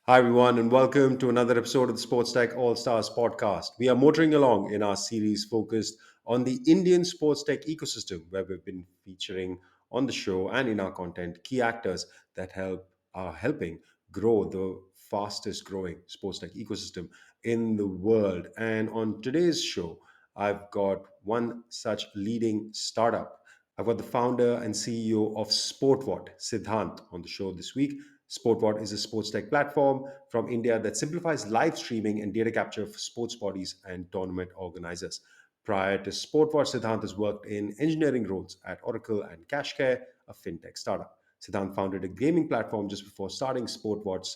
Hi, everyone, and welcome to another episode of the SportsTech ALLSTARS podcast. We are motoring along in our series focused on the Indian sports tech ecosystem, where we've been featuring on the show and in our content key actors that are helping grow the fastest growing sports tech ecosystem in the world. And on today's show, I've got one such leading startup. I've got the founder and CEO of SportVot, Siddhant, on the show this week. SportVot is a sports tech platform from India that simplifies live streaming and data capture for sports bodies and tournament organizers. Prior to SportVot, Siddhant has worked in engineering roles at Oracle and Cashcare, a fintech startup. Siddhant founded a gaming platform just before starting SportVot,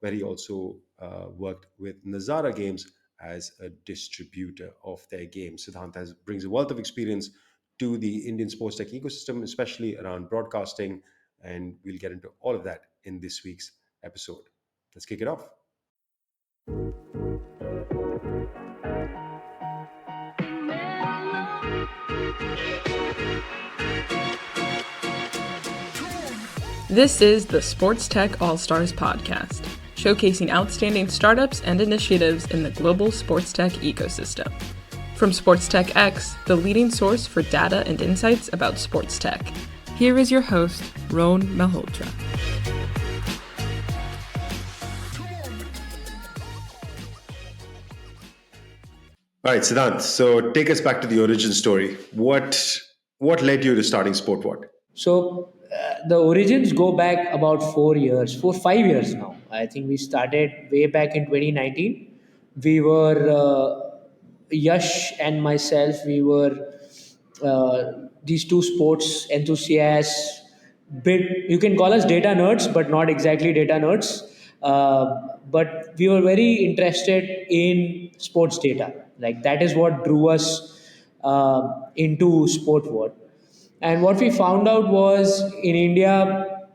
where he also worked with Nazara Games as a distributor of their games. Brings a wealth of experience to the Indian sports tech ecosystem, especially around broadcasting, and we'll get into all of that in this week's episode. Let's kick it off. This is the SportsTech ALLSTARS podcast, showcasing outstanding startups and initiatives in the global sports tech ecosystem. From SportsTech X, the leading source for data and insights about sports tech, here is your host, Rohan Malhotra. All right, Siddhant. So take us back to the origin story. What led you to starting SportVot? The origins go back about 4 years, 5 years now. I think we started way back in 2019. We were Yash and myself. We were these two sports enthusiasts. Bit you can call us data nerds, but not exactly data nerds. But we were very interested in sports data. Like that is what drew us into SportVot. And what we found out was in India,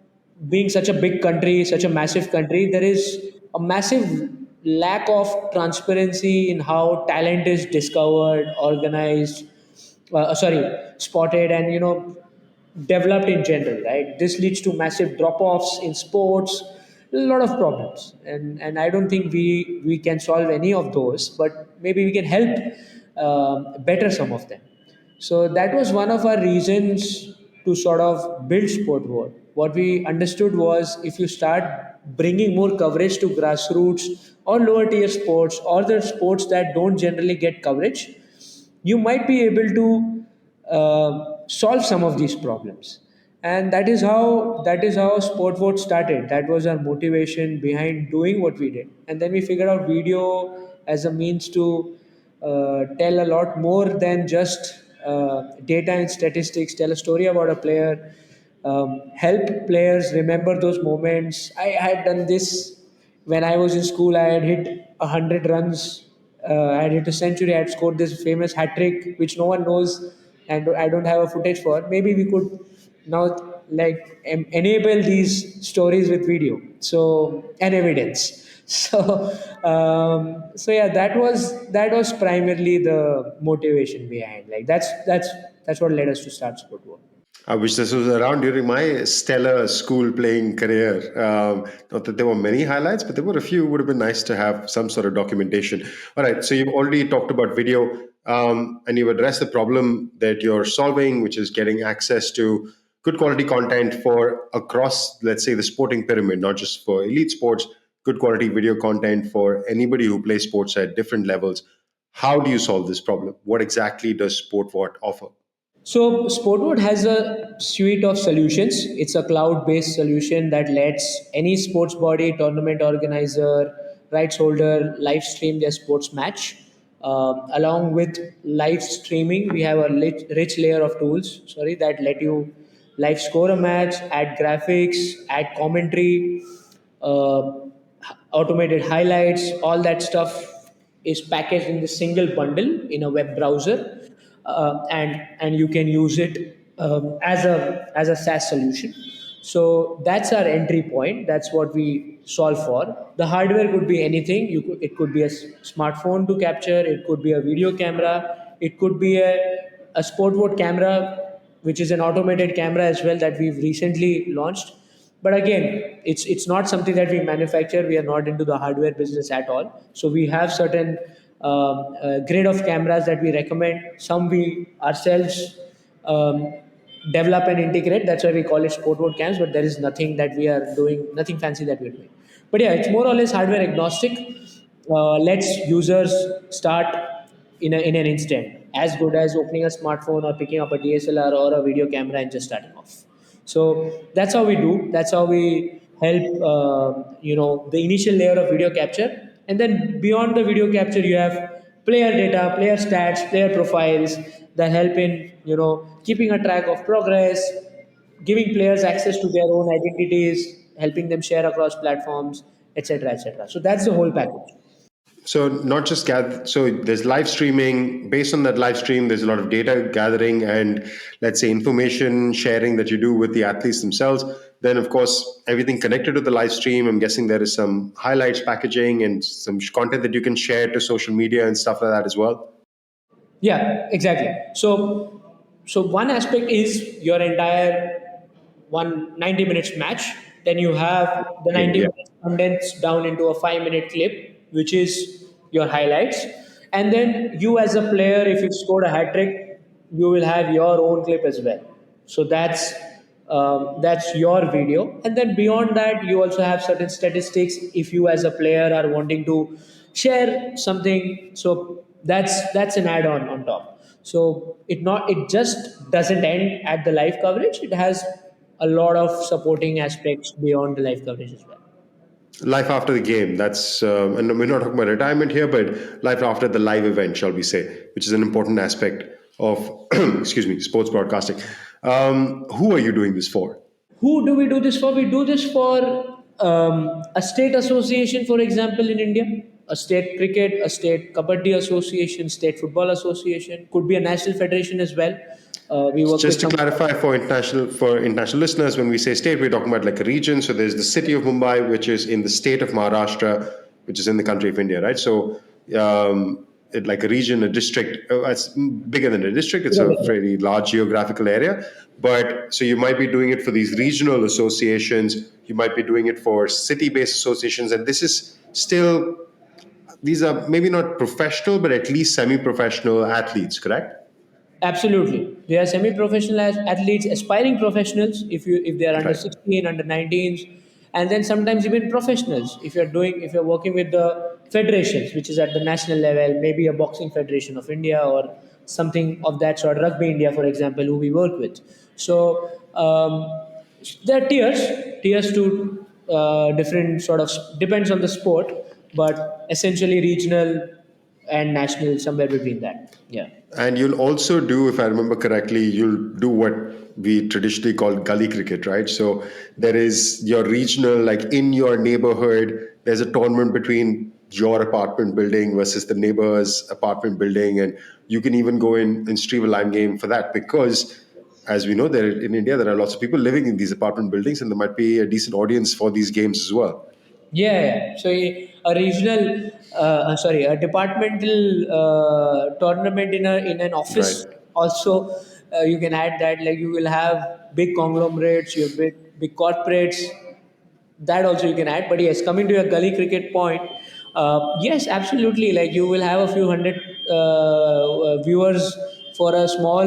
being such a big country, such a massive country, there is a massive lack of transparency in how talent is discovered, organized, spotted, and developed in general. Right, this leads to massive drop-offs in sports, a lot of problems, and I don't think we can solve any of those, but maybe we can help better some of them. So that was one of our reasons to sort of build SportVot. What we understood was if you start bringing more coverage to grassroots or lower tier sports or the sports that don't generally get coverage, you might be able to solve some of these problems. And that is how SportVot started. That was our motivation behind doing what we did. And then we figured out video as a means to tell a lot more than just data and statistics, tell a story about a player, help players remember those moments. I had done this when I was in school. I had hit 100 runs. I had hit a century. I had scored this famous hat trick, which no one knows, and I don't have a footage for. Maybe we could now enable these stories with video, so and evidence. So yeah, that was primarily the motivation behind. Like that's what led us to start SportVot. I wish this was around during my stellar school playing career. Not that there were many highlights, but there were a few. Would have been nice to have some sort of documentation. All right, so you've already talked about video, and you've addressed the problem that you're solving, which is getting access to good quality content for across, let's say, the sporting pyramid, not just for elite sports, good quality video content for anybody who plays sports at different levels. How do you solve this problem? What exactly does SportVot offer? So SportVote has a suite of solutions. It's a cloud-based solution that lets any sports body, tournament organizer, rights holder live stream their sports match. Along with live streaming, we have a rich layer of tools. That let you live score a match, add graphics, add commentary, uh, automated highlights. All that stuff is packaged in this single bundle in a web browser, and you can use it as a SaaS solution. So that's our entry point. That's what we solve for. The hardware could be anything. It could be a smartphone to capture. It could be a video camera. It could be a sport mode camera, which is an automated camera as well that we've recently launched. But again, it's not something that we manufacture. We are not into the hardware business at all. So we have certain grade of cameras that we recommend. Some we ourselves develop and integrate. That's why we call it SportVot cams. But there is nothing that we are doing, nothing fancy that we're doing. But yeah, it's more or less hardware agnostic. Lets users start in an instant, as good as opening a smartphone or picking up a DSLR or a video camera and just starting off. So that's how we do. That's how we help. The initial layer of video capture, and then beyond the video capture, you have player data, player stats, player profiles that help in keeping a track of progress, giving players access to their own identities, helping them share across platforms, etc., etc. So that's the whole package. So not just gather. So there's live streaming. Based on that live stream, there's a lot of data gathering and, let's say, information sharing that you do with the athletes themselves. Then, of course, everything connected to the live stream. I'm guessing there is some highlights packaging and some content that you can share to social media and stuff like that as well. Yeah, exactly. So one aspect is your entire 190 minutes match. Then you have the Game, 90 yeah. minutes condensed down into a 5 minute clip, which is your highlights. And then you, as a player, if you've scored a hat trick, you will have your own clip as well. So that's your video. And then beyond that, you also have certain statistics. If you, as a player, are wanting to share something, so that's an add-on on top. So it just doesn't end at the live coverage. It has a lot of supporting aspects beyond the live coverage as well. Life after the game. That's and we're not talking about retirement here, but life after the live event, shall we say, which is an important aspect of excuse me, sports broadcasting. Who are you doing this for? Who do we do this for? We do this for a state association, for example, in India, a state cricket, a state kabaddi association, state football association, could be a national federation as well. We work Just with to some. clarify for international listeners, when we say state, we're talking about like a region. So there's the city of Mumbai, which is in the state of Maharashtra, which is in the country of India, right? So like a region, a district, it's bigger than a district. It's a very large geographical area. But so you might be doing it for these regional associations. You might be doing it for city-based associations, and this is still these are maybe not professional, but at least semi-professional athletes, correct? Absolutely, they are semi-professional athletes, aspiring professionals. If they are under Right. 16, under 19s, and then sometimes even professionals. If you're working with the federations, which is at the national level, maybe a boxing federation of India or something of that sort, Rugby India, for example, who we work with. So there are tiers to different sort of depends on the sport, but essentially regional and national, somewhere between that. Yeah. And you'll also do, if I remember correctly, you'll do what we traditionally call gully cricket, right? So there is your regional, like in your neighborhood, there's a tournament between your apartment building versus the neighbor's apartment building. And you can even go in and stream a live game for that because, as we know, there in India, there are lots of people living in these apartment buildings and there might be a decent audience for these games as well. Yeah, yeah. So a departmental tournament in an Right. office also, you can add that. Like you will have big conglomerates, you have big corporates. That also you can add. But yes, coming to your gully cricket point, yes, absolutely. Like you will have a few hundred viewers for a small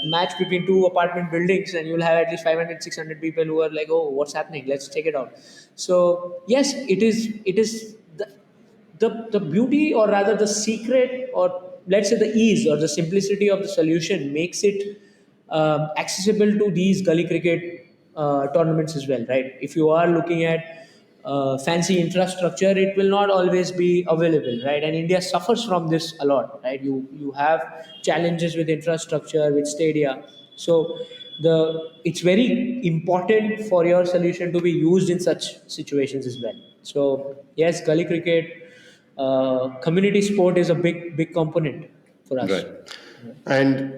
match between two apartment buildings, and you'll have at least 500, 600 people who are like, oh, what's happening, let's check it out. So yes, it is the beauty, or rather the secret, or let's say the ease or the simplicity of the solution makes it accessible to these gully cricket tournaments as well, right? If you are looking at fancy infrastructure, it will not always be available, right? And India suffers from this a lot, right? You have challenges with infrastructure, with stadia. So it's very important for your solution to be used in such situations as well. So yes, gully cricket, community sport is a big component for us. Right. And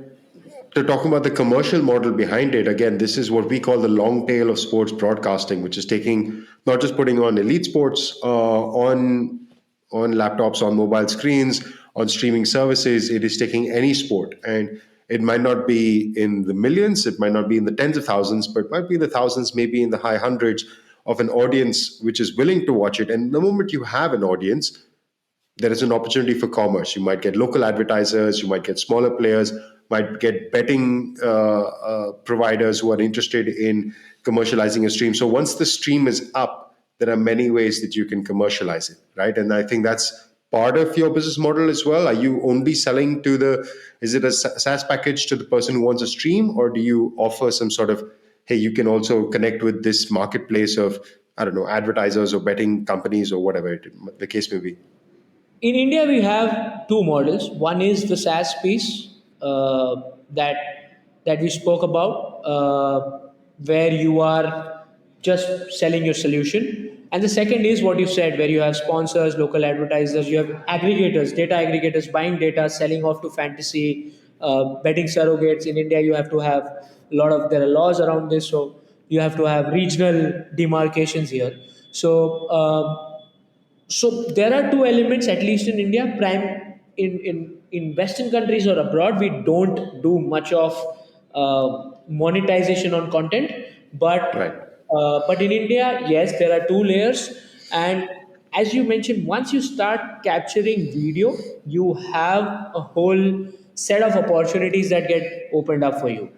to talk about the commercial model behind it, again, this is what we call the long tail of sports broadcasting, which is taking not just putting on elite sports on laptops, on mobile screens, on streaming services. It is taking any sport and It might not be in the millions, it might not be in the tens of thousands, but it might be in the thousands, maybe in the high hundreds of an audience which is willing to watch it. And the moment you have an audience, there is an opportunity for commerce. You might get local advertisers, you might get smaller players, might get betting providers who are interested in commercializing a stream. So once the stream is up, there are many ways that you can commercialize it, right? And I think that's part of your business model as well. Are you only selling to the, is it a SaaS package to the person who wants a stream, or do you offer some sort of, hey, you can also connect with this marketplace of, I don't know, advertisers or betting companies or whatever the case may be? In India, we have two models. One is the SaaS piece that we spoke about, where you are just selling your solution, and the second is what you said, where you have sponsors, local advertisers, you have aggregators, data aggregators buying data, selling off to fantasy, betting surrogates. In India, you have to have a lot of, there are laws around this, so you have to have regional demarcations here. So there are two elements, at least in India. Prime in Western countries or abroad, we don't do much of monetization on content, Right. but in India, yes, there are two layers. And as you mentioned, once you start capturing video, you have a whole set of opportunities that get opened up for you.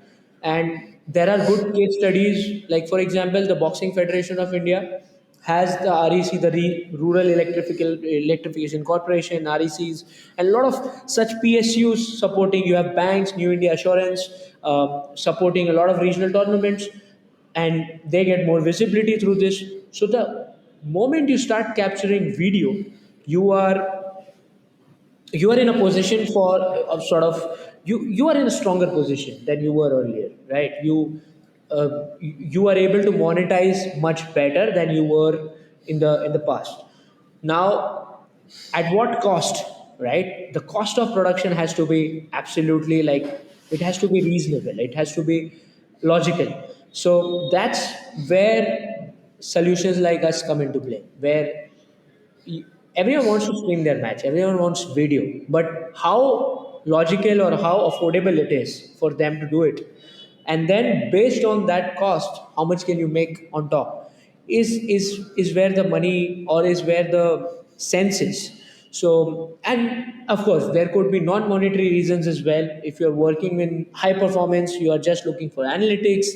And there are good case studies, like for example, the Boxing Federation of India has the REC, the Rural Electrification Corporation, RECs, and a lot of such PSUs supporting. You have banks, New India Assurance, supporting a lot of regional tournaments, and they get more visibility through this. So the moment you start capturing video, you are you are in a position for of sort of, you are in a stronger position than you were earlier, right? You are able to monetize much better than you were in the past. Now, at what cost, right? The cost of production has to be absolutely, like, it has to be reasonable, it has to be logical. So that's where solutions like us come into play, where everyone wants to stream their match, everyone wants video, but how logical or how affordable it is for them to do it, and then based on that cost, how much can you make on top, is where the money, or is where the sense is. So, and of course there could be non-monetary reasons as well. If you're working in high performance, you are just looking for analytics,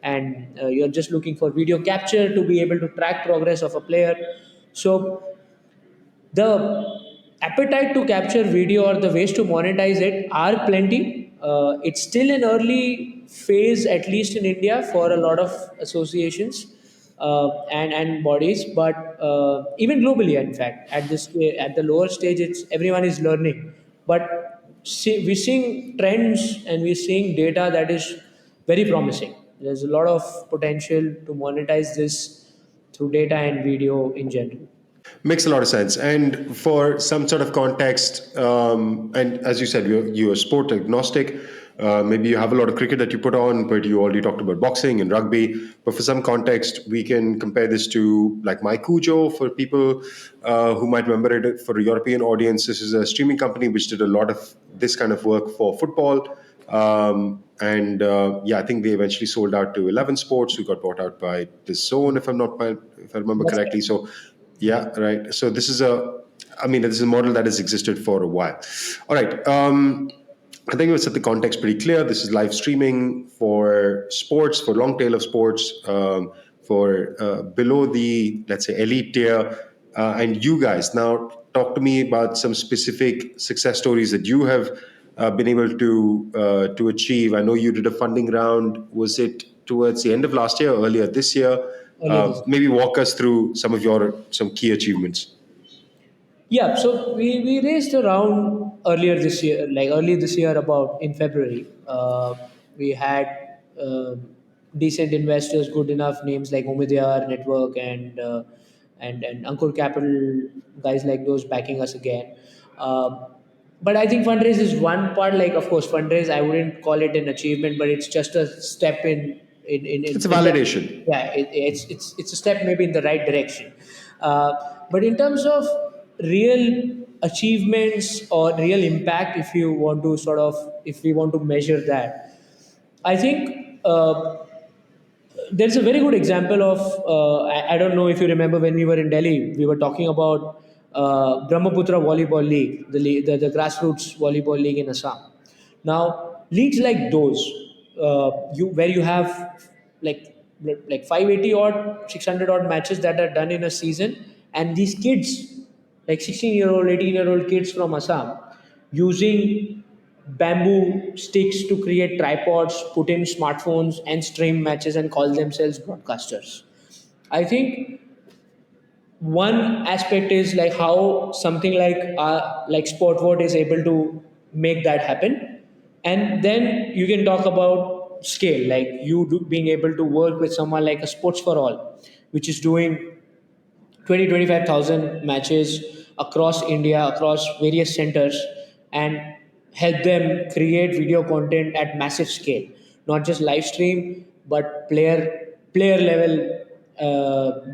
and you're just looking for video capture to be able to track progress of a player. So the appetite to capture video or the ways to monetize it are plenty. It's still an early phase, at least in India, for a lot of associations and bodies. But even globally, in fact, at the lower stage, it's everyone is learning. But we're seeing trends and we're seeing data that is very promising. There's a lot of potential to monetize this through data and video in general. Makes a lot of sense. And for some sort of context, and as you said, you're sport agnostic. Maybe you have a lot of cricket that you put on, but you already talked about boxing and rugby. But for some context, we can compare this to like My Cujo for people who might remember it. For a European audience, this is a streaming company which did a lot of this kind of work for football. And yeah, I think they eventually sold out to 11 Sports, who got bought out by The Zone, if I remember That's correctly. So yeah, right. So this is I mean, this is a model that has existed for a while. All right. I think we've set the context pretty clear. This is live streaming for sports, for long tail of sports, for below the, let's say, elite tier. And you guys, now talk to me about some specific success stories that you have been able to achieve. I know you did a funding round. Was it towards the end of last year, or earlier this year? earlier this. Maybe walk us through some of your some key achievements. Yeah, so we raised around earlier this year, like early this year, about in February. We had decent investors, good enough names like Omidyar Network and Ankur Capital, guys like those backing us again. But I think fundraise is one part. Like, of course, fundraise, I wouldn't call it an achievement, but it's just a step It's a in the, validation. yeah, it's a step maybe in the right direction. But in terms of real achievements or real impact, if you want to sort of if we want to measure that. I think there's a very good example of I don't know if you remember when we were in Delhi, we were talking about Brahmaputra Volleyball League, the grassroots volleyball league in Assam. Now, leagues like those, you where you have like 580 odd, 600 odd matches that are done in a season, and these kids, like 16-year-old, 18-year-old kids from Assam, using bamboo sticks to create tripods, put in smartphones, and stream matches and call themselves broadcasters. I think one aspect is like how something like SportVot is able to make that happen, and then you can talk about scale, like being able to work with someone like a Sports for All, which is doing 20-25,000 matches across India, across various centers, and help them create video content at massive scale, not just live stream, but player level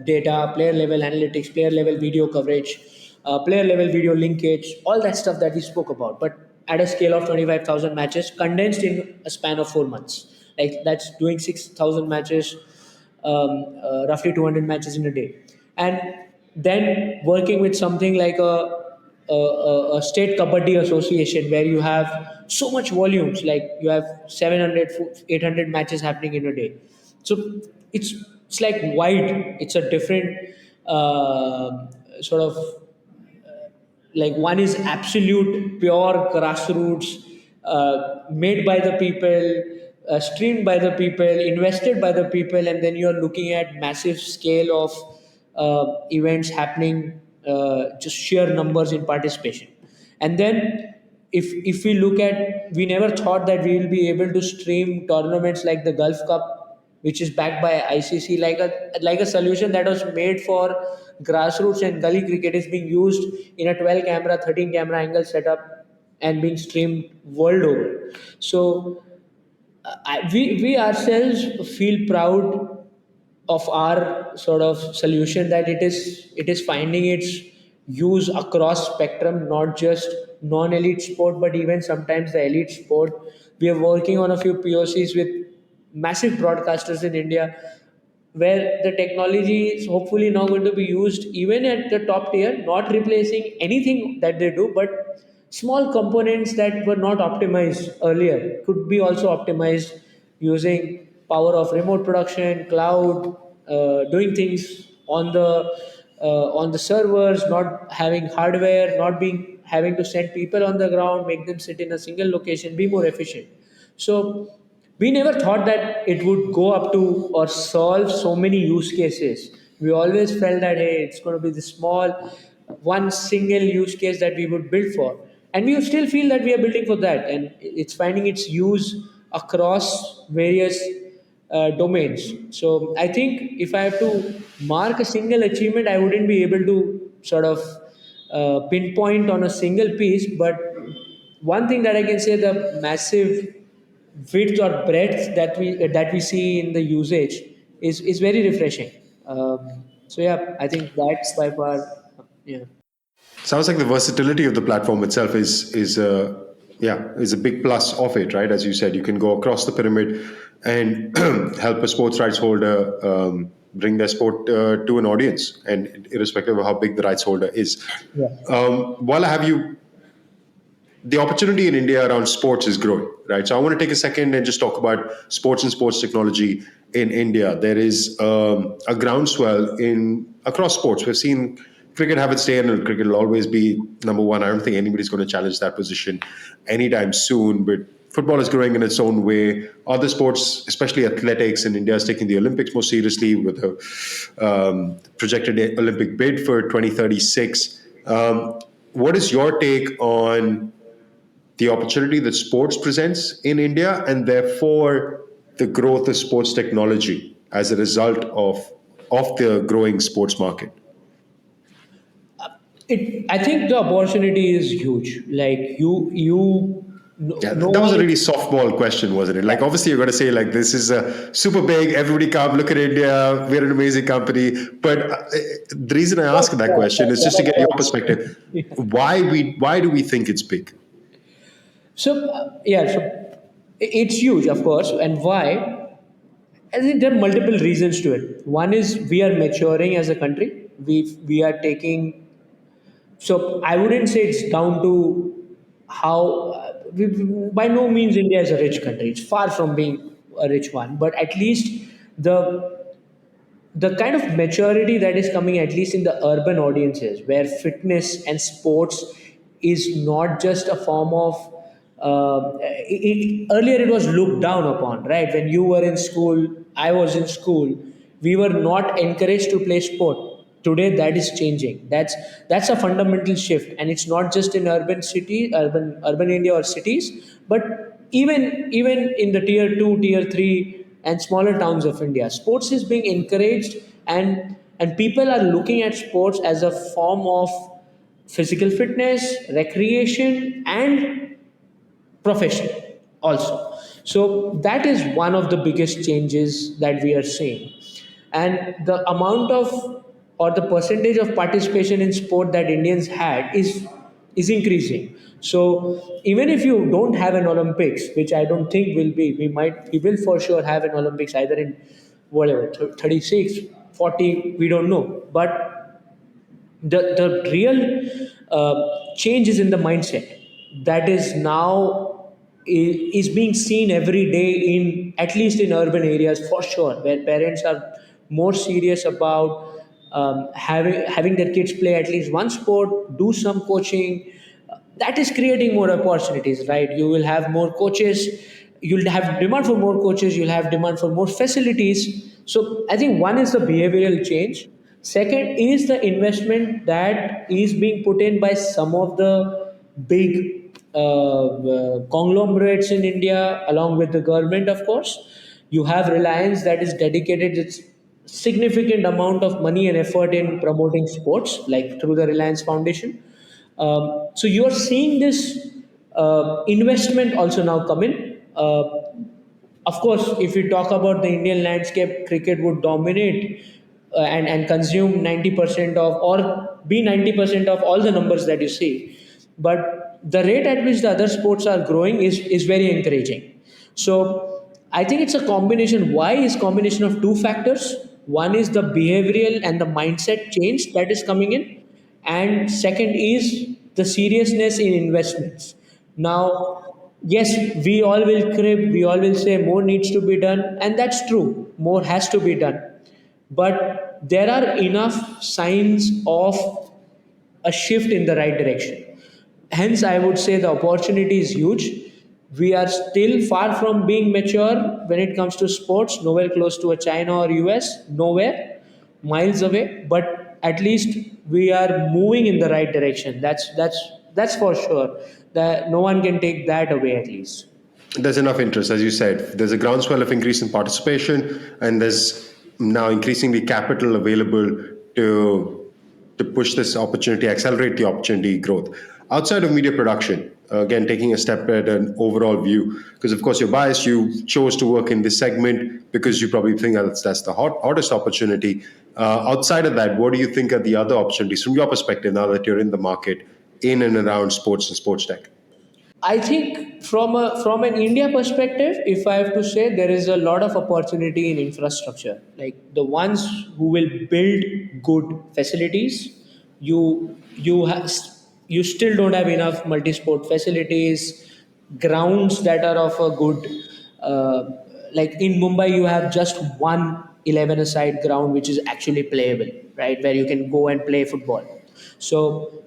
data, player level analytics, player level video coverage, player level video linkage, all that stuff that we spoke about, but at a scale of 25,000 matches condensed in a span of 4 months. Like that's doing 6,000 matches, roughly 200 matches in a day. And then working with something like a state kabaddi association where you have so much volumes, like you have 700, 800 matches happening in a day. So it's like wide, it's a different sort of, like one is absolute pure grassroots, made by the people, streamed by the people, invested by the people, and then you're looking at massive scale of events happening, just sheer numbers in participation. And then if we look at, we never thought that we will be able to stream tournaments like the Gulf Cup, which is backed by ICC, like a solution that was made for grassroots and gully cricket is being used in a 12 camera, 13 camera angle setup and being streamed world over. So we ourselves feel proud of our sort of solution, that it is finding its use across spectrum, not just non-elite sport but even sometimes the elite sport. We are working on a few POCs with massive broadcasters in India, where the technology is hopefully now going to be used even at the top tier, not replacing anything that they do, but small components that were not optimized earlier could be also optimized using power of remote production, cloud, doing things on the servers, not having hardware, not being having to send people on the ground, make them sit in a single location, be more efficient. So we never thought that it would go up to or solve so many use cases. We always felt that hey, it's going to be the small one single use case that we would build for, and we still feel that we are building for that, and it's finding its use across various domains. So I think if I have to mark a single achievement, I wouldn't be able to sort of pinpoint on a single piece, but one thing that I can say, the massive width or breadth that we see in the usage is very refreshing. So yeah, I think that's by far, yeah. Sounds like the versatility of the platform itself is a big plus of it, right? As you said, you can go across the pyramid and help a sports rights holder bring their sport to an audience, and irrespective of how big the rights holder is. Yeah. While I have you, the opportunity in India around sports is growing, right? So I want to take a second and just talk about sports and sports technology in India. There is a groundswell in across sports. We've seen cricket have its day, and cricket will always be number one. I don't think anybody's going to challenge that position anytime soon. But football is growing in its own way. Other sports, especially athletics in India, is taking the Olympics more seriously with a projected Olympic bid for 2036. What is your take on the opportunity that sports presents in India, and therefore the growth of sports technology as a result of the growing sports market? I think the opportunity is huge. Like Yeah, no that was one a is. really softball question, wasn't it? Like, obviously, you're going to say, like, this is super big, everybody come, look at India, we're an amazing company. But the reason I ask that question is just to get your perspective. Why do we think it's big? So it's huge, of course. And why? I think there are multiple reasons to it. One is we are maturing as a country. We are taking. So I wouldn't say it's down to how. By no means India is a rich country. It's far from being a rich one. But at least the the kind of maturity that is coming, at least in the urban audiences, where fitness and sports is not just a form of earlier it was looked down upon, right? When you were in school, I was in school, we were not encouraged to play sport. Today that is changing. That's a fundamental shift, and it's not just in urban India or cities, but even in the tier 2, tier 3 and smaller towns of India, sports is being encouraged, and people are looking at sports as a form of physical fitness, recreation, and profession also. So that is one of the biggest changes that we are seeing. And the amount of, or the percentage of participation in sport that Indians had is increasing. So even if you don't have an Olympics, which I don't think will be, we will for sure have an Olympics either in whatever 36, 40, we don't know. But the real change is in the mindset that is now is being seen every day, in at least in urban areas for sure, where parents are more serious about having their kids play at least one sport, do some coaching. That is creating more opportunities, right? You will have more coaches, you'll have demand for more coaches, you'll have demand for more facilities. So I think one is the behavioral change. Second is the investment that is being put in by some of the big conglomerates in India, along with the government, of course. You have Reliance that is dedicated its significant amount of money and effort in promoting sports, like through the Reliance Foundation. So you are seeing this investment also now come in. Of course, if we talk about the Indian landscape, cricket would dominate and consume 90% of, or be 90% of all the numbers that you see. But the rate at which the other sports are growing is very encouraging. So I think it's a combination. Why is combination of two factors? One is the behavioral and the mindset change that is coming in, and second is the seriousness in investments. Now, yes, we all will crib, we all will say more needs to be done, and that's true, more has to be done. But there are enough signs of a shift in the right direction. Hence, I would say the opportunity is huge. We are still far from being mature when it comes to sports, nowhere close to a China or US, nowhere, miles away. But at least we are moving in the right direction. That's for sure. That no one can take that away, at least. There's enough interest, as you said. There's a groundswell of increase in participation, and there's now increasingly capital available to push this opportunity, accelerate the opportunity growth. Outside of media production, again, taking a step at an overall view, because of course you're biased, you chose to work in this segment because you probably think that's the hottest opportunity. Outside of that, what do you think are the other opportunities from your perspective now that you're in the market in and around sports and sports tech? I think from an India perspective, if I have to say, there is a lot of opportunity in infrastructure. Like the ones who will build good facilities, you still don't have enough multi-sport facilities, grounds that are of a good. Uh, like in Mumbai, you have just one 11-a-side ground which is actually playable, right, where you can go and play football. So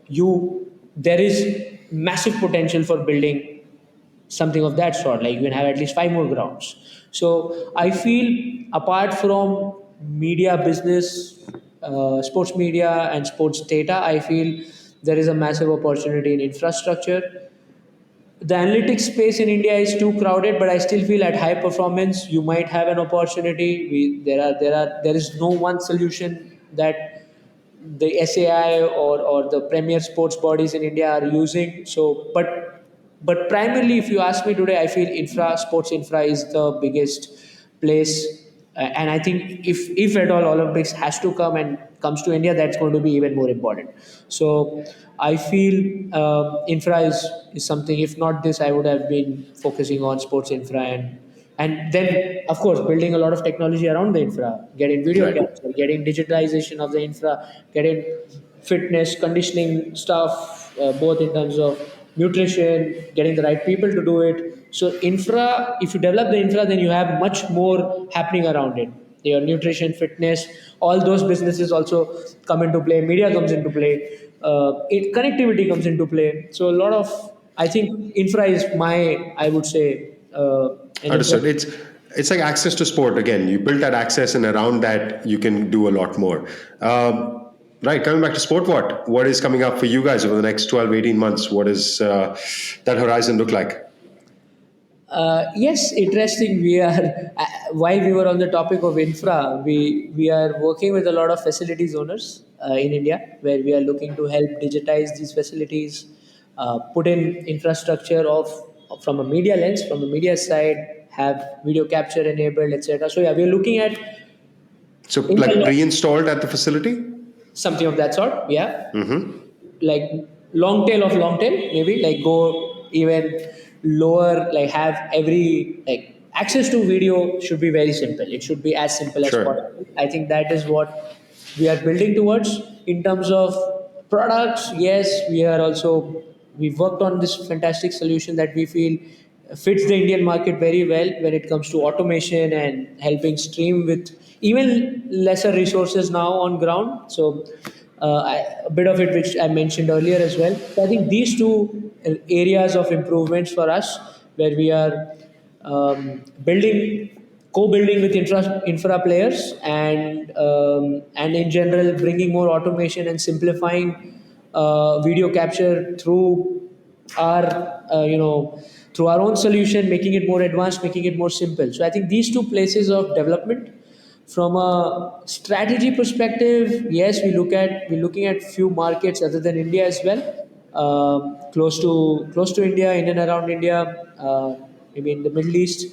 there is massive potential for building something of that sort. Like you can have at least five more grounds. So I feel apart from media business, sports media and sports data, I feel there is a massive opportunity in infrastructure. The analytics space in India is too crowded, but I still feel at high performance you might have an opportunity. There is no one solution that the SAI or the premier sports bodies in India are using. So, but primarily, if you ask me today, I feel sports infra is the biggest place. And I think if at all Olympics has to come, and comes to India, that's going to be even more important. So I feel is something. If not this, I would have been focusing on sports infra, and then of course building a lot of technology around the infra, getting video Right. capture, getting digitalization of the infra, getting fitness conditioning stuff, both in terms of nutrition, getting the right people to do it. So infra, if you develop the infra, then you have much more happening around it. Your nutrition, fitness, all those businesses also come into play. Media comes into play. Connectivity comes into play. So a lot of, I think infra is my, I would say, an Understood. important. It's like access to sport again. You build that access, and around that, you can do a lot more. Right. Coming back to SportVot, what is coming up for you guys over the next 12, 18 months? What does that horizon look like? Yes, interesting. We are while we were on the topic of infra, we are working with a lot of facilities owners in India, where we are looking to help digitize these facilities, put in infrastructure of from a media lens, from the media side, have video capture enabled, etc. So yeah, we are looking at So, in like pre-installed at the facility? something of that sort. Yeah, like long tail of long tail, maybe like go even lower, like have every like access to video should be very simple. It should be as simple as Sure. possible. I think that is what we are building towards. In terms of products, yes, we've worked on this fantastic solution that we feel fits the Indian market very well when it comes to automation and helping stream with even lesser resources now on ground. So a bit of it which I mentioned earlier as well. So I think these two areas of improvements for us, where we are building, co-building with infra players, and in general bringing more automation and simplifying video capture through our through our own solution, making it more advanced, making it more simple. So I think these two places of development. From a strategy perspective, yes, we're looking at few markets other than India as well, close to India, in and around India, maybe in the Middle East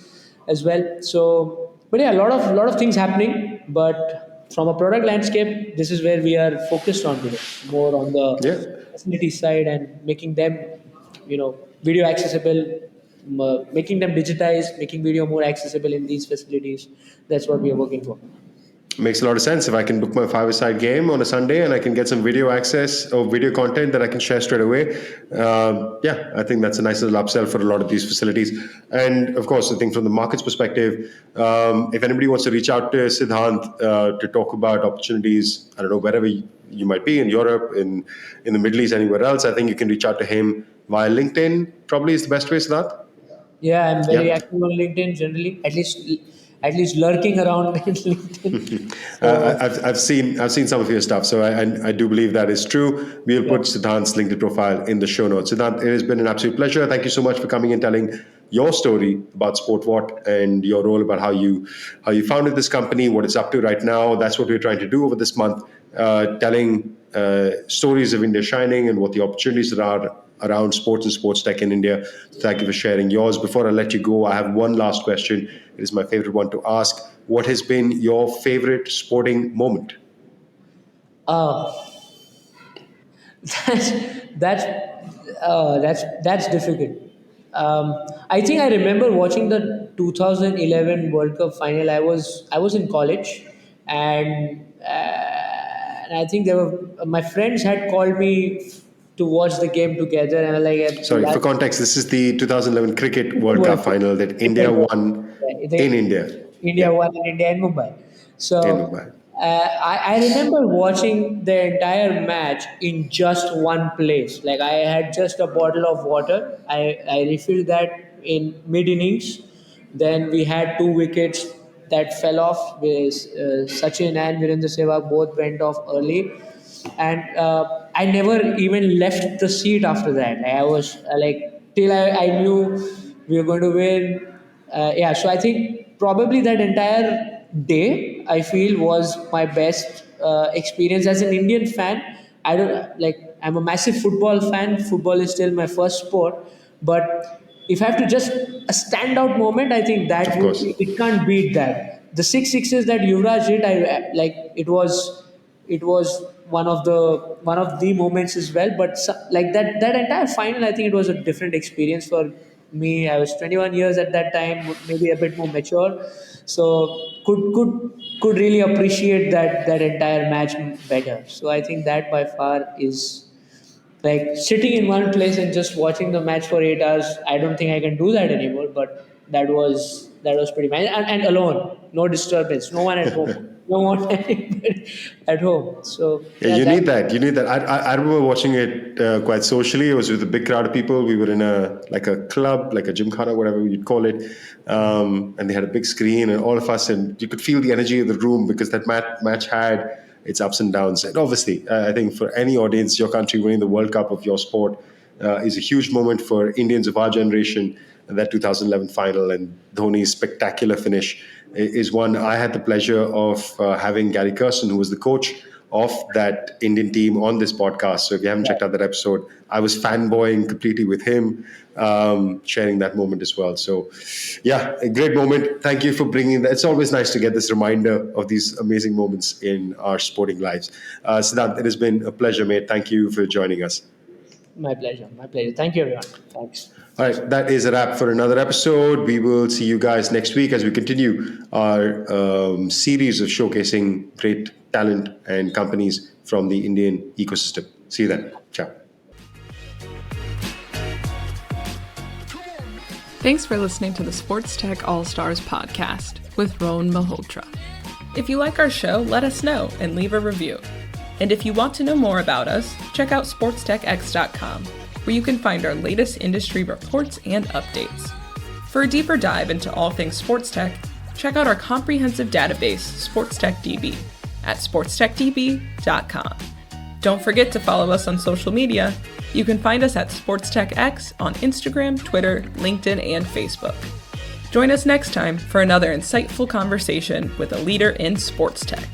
as well. So, but yeah, a lot of things happening. But from a product landscape, this is where we are focused on today, more on the Yeah. facility side and making them, video accessible, making them digitized, making video more accessible in these facilities. That's what we are working for. Makes a lot of sense. If I can book my five-a-side game on a Sunday and I can get some video access or video content that I can share straight away, yeah, I think that's a nice little upsell for a lot of these facilities. And of course, I think from the market's perspective, if anybody wants to reach out to Siddhant to talk about opportunities, I don't know, wherever you might be in Europe, in the Middle East, anywhere else, I think you can reach out to him via LinkedIn. Probably is the best way, Siddhant. Yeah, I'm very Yeah. active on LinkedIn generally, at least lurking around in LinkedIn. So I've seen some of your stuff, so I do believe that is true. We'll yeah, put Siddhant's LinkedIn profile in the show notes. Siddhant, it has been an absolute pleasure. Thank you so much for coming and telling your story about SportVot and your role, about how you founded this company, what it's up to right now. That's what we're trying to do over this month, telling stories of India shining and what the opportunities that are around sports and sports tech in India. So thank you for sharing yours. Before I let you go, I have one last question. It is my favorite one to ask. What has been your favorite sporting moment? uh, that's that's that's difficult. I think I remember watching the 2011 World Cup final. I was in college, and I think my friends had called me to watch the game together, and I like Sorry, for context, this is the 2011 Cricket World World Cup Cup. final that India Cricket World Cup. won Yeah, in India. India Yeah, won in India and Mumbai. in So Mumbai. I remember watching the entire match in just one place. Like I had just a bottle of water. I refilled that in mid innings. Then we had two wickets that fell off. With Sachin and Virendra Sehwag both went off early, and I never even left the seat after that. Like, I was like till I knew we were going to win. Yeah, so I think probably that entire day I feel was my best experience as an Indian fan. I don't like. I'm a massive football fan. Football is still my first sport, but if I have to just a standout moment, I think that Of would course. it can't beat that. The six sixes that Yuvraj hit, I like. It was it was one of the moments as well. But like that entire final, I think it was a different experience for me. I was 21 years at that time, maybe a bit more mature, so could really appreciate that entire match better. So I think that by far is like sitting in one place and just watching the match for 8 hours. I don't think I can do that anymore. But that was pretty much, and alone, no disturbance, no one at home, no one anybody at home. So Yeah, yeah, you that need that. You need that. I remember watching it quite socially. It was with a big crowd of people. We were in a club, like a gymkhana, whatever you'd call it, and they had a big screen, and all of us, and you could feel the energy of the room because that match had its ups and downs. And obviously, I think for any audience, your country winning the World Cup of your sport is a huge moment for Indians of our generation. And that 2011 final and Dhoni's spectacular finish is one. I had the pleasure of having Gary Kirsten, who was the coach of that Indian team, on this podcast. So if you haven't checked out that episode, I was fanboying completely with him, sharing that moment as well. So yeah, a great moment. Thank you for bringing that. It's always nice to get this reminder of these amazing moments in our sporting lives. Siddhant, it has been a pleasure, mate. Thank you for joining us. my pleasure, my pleasure. Thank you, everyone. Thanks. All right, that is a wrap for another episode. We will see you guys next week as we continue our series of showcasing great talent and companies from the Indian ecosystem. See you then. Ciao. Thanks for listening to the SportsTech All-Stars podcast with Rohan Malhotra. If you like our show, let us know and leave a review. And if you want to know more about us, check out sportstechx.com, where you can find our latest industry reports and updates. For a deeper dive into all things sports tech, check out our comprehensive database, SportsTechDB, at sportstechdb.com. Don't forget to follow us on social media. You can find us at SportsTechX on Instagram, Twitter, LinkedIn, and Facebook. Join us next time for another insightful conversation with a leader in sports tech.